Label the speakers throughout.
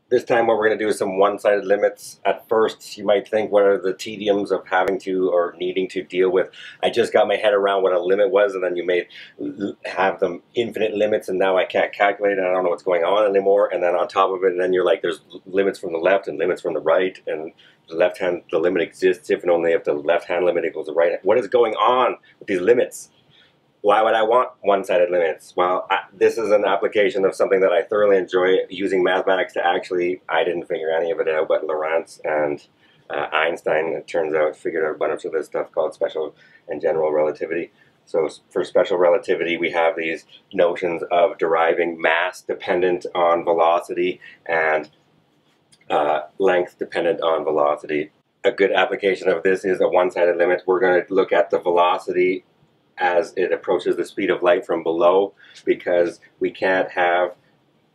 Speaker 1: This time what we're going to do is some one-sided limits. At first you might think, what are the tediums of having to or needing to deal with? I just got my head around what a limit was, and then you may have them infinite limits, and now I can't calculate it, and I don't know what's going on anymore. And then on top of it, and then you're like, there's limits from the left and limits from the right, and the left hand, the limit exists if and only if the left hand limit equals the right hand. What is going on with these limits? Why would I want one-sided limits? Well, this is an application of something that I thoroughly enjoy using mathematics to actually, I didn't figure any of it out, but Lorentz and Einstein, it turns out, figured out a bunch of this stuff called special and general relativity. So for special relativity, we have these notions of deriving mass dependent on velocity and length dependent on velocity. A good application of this is a one-sided limit. We're going to look at the velocity as it approaches the speed of light from below, because we can't have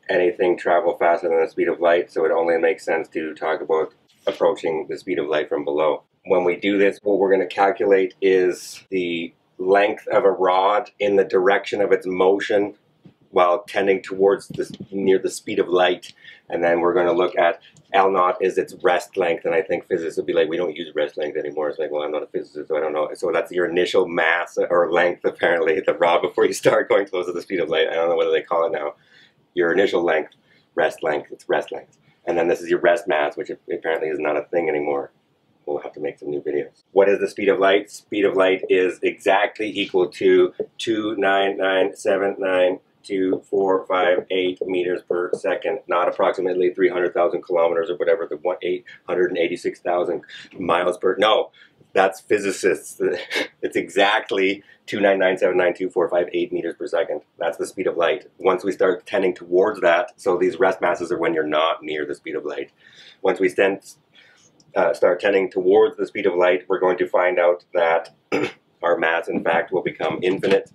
Speaker 1: anything travel faster than the speed of light, so it only makes sense to talk about approaching the speed of light from below. When we do this, what we're going to calculate is the length of a rod in the direction of its motion while tending towards near the speed of light. And then we're going to look at L naught is its rest length, and I think physicists would be like, we don't use rest length anymore. It's like, well, I'm not a physicist, so I don't know. So that's your initial mass or length, apparently, the rod before you start going close to the speed of light. I don't know what they call it now. Your initial length, rest length, it's rest length. And then this is your rest mass, which apparently is not a thing anymore. We'll have to make some new videos. What is the speed of light? Speed of light is exactly equal to 29979.2458 meters per second, not approximately 300,000 kilometers or whatever, the 886,000 miles per, no, that's physicists. It's exactly 29979.2458 meters per second. That's the speed of light. Once we start tending towards that, so these rest masses are when you're not near the speed of light. Once we start tending towards the speed of light, we're going to find out that our mass, in fact, will become infinite,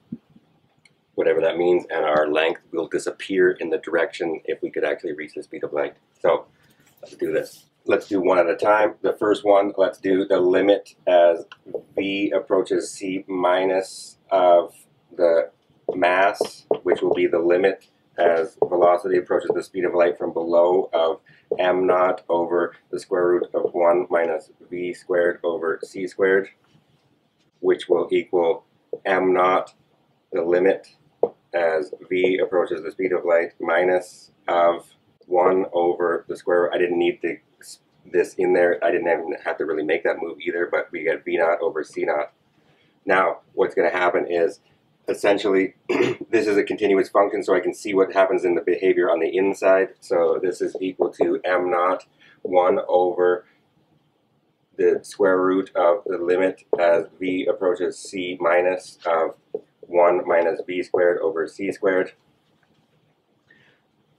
Speaker 1: whatever that means, and our length will disappear in the direction if we could actually reach the speed of light. So let's do this. Let's do one at a time. The first one, let's do the limit as v approaches c minus of the mass, which will be the limit as velocity approaches the speed of light from below of m naught over the square root of 1 minus v squared over c squared, which will equal m naught, the limit as v approaches the speed of light, minus of 1 over the square root. I didn't need this in there. I didn't even have to really make that move either, but we get v naught over c naught. Now, what's going to happen is, essentially, this is a continuous function, so I can see what happens in the behavior on the inside. So this is equal to m naught 1 over the square root of the limit as v approaches c minus of 1 minus v squared over c squared.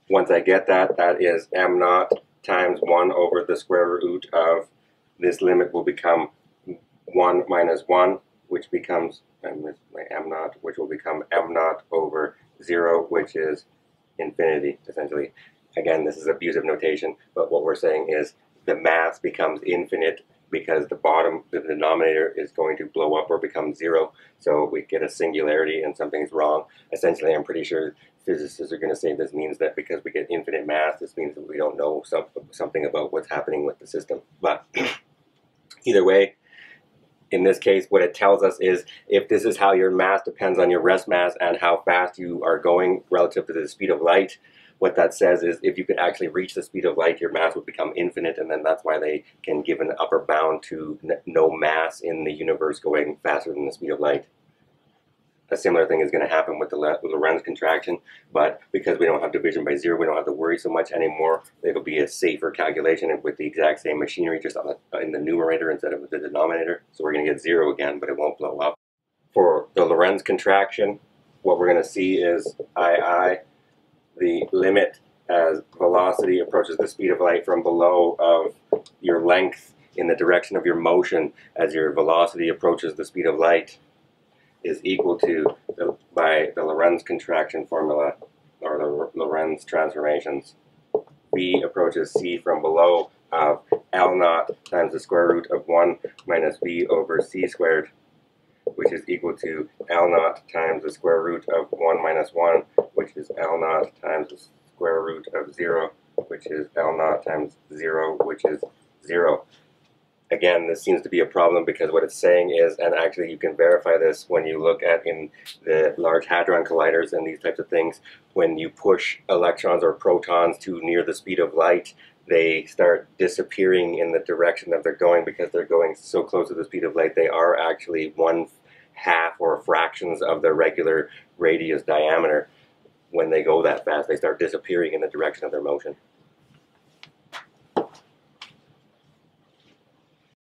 Speaker 1: Once I get that, that is m naught times 1 over the square root of this limit will become 1 minus 1, which becomes, I missed my m naught, which will become m naught over 0, which is infinity, essentially. Again, this is abusive notation, but what we're saying is the mass becomes infinite because the denominator is going to blow up or become 0, so we get a singularity and something's wrong. Essentially, I'm pretty sure physicists are going to say this means that because we get infinite mass, this means that we don't know something about what's happening with the system. But either way, in this case, what it tells us is if this is how your mass depends on your rest mass and how fast you are going relative to the speed of light, what that says is if you could actually reach the speed of light, your mass would become infinite, and then that's why they can give an upper bound to no mass in the universe going faster than the speed of light. A similar thing is going to happen with the Lorentz contraction, but because we don't have division by 0, we don't have to worry so much anymore. It'll be a safer calculation with the exact same machinery, just in the numerator instead of the denominator. So we're going to get 0 again, but it won't blow up. For the Lorentz contraction, what we're going to see is II, the limit as velocity approaches the speed of light from below of your length in the direction of your motion as your velocity approaches the speed of light, is equal to, by the Lorentz contraction formula, or the Lorentz transformations, v approaches c from below of L naught times the square root of 1 minus v over c squared, which is equal to L naught times the square root of 1 minus 1, which is L naught times the square root of 0, which is L naught times 0, which is 0. Again, this seems to be a problem because what it's saying is, and actually you can verify this when you look at in the Large Hadron Colliders and these types of things, when you push electrons or protons to near the speed of light, they start disappearing in the direction that they're going because they're going so close to the speed of light. They are actually 1/2 or fractions of their regular radius diameter. When they go that fast, they start disappearing in the direction of their motion.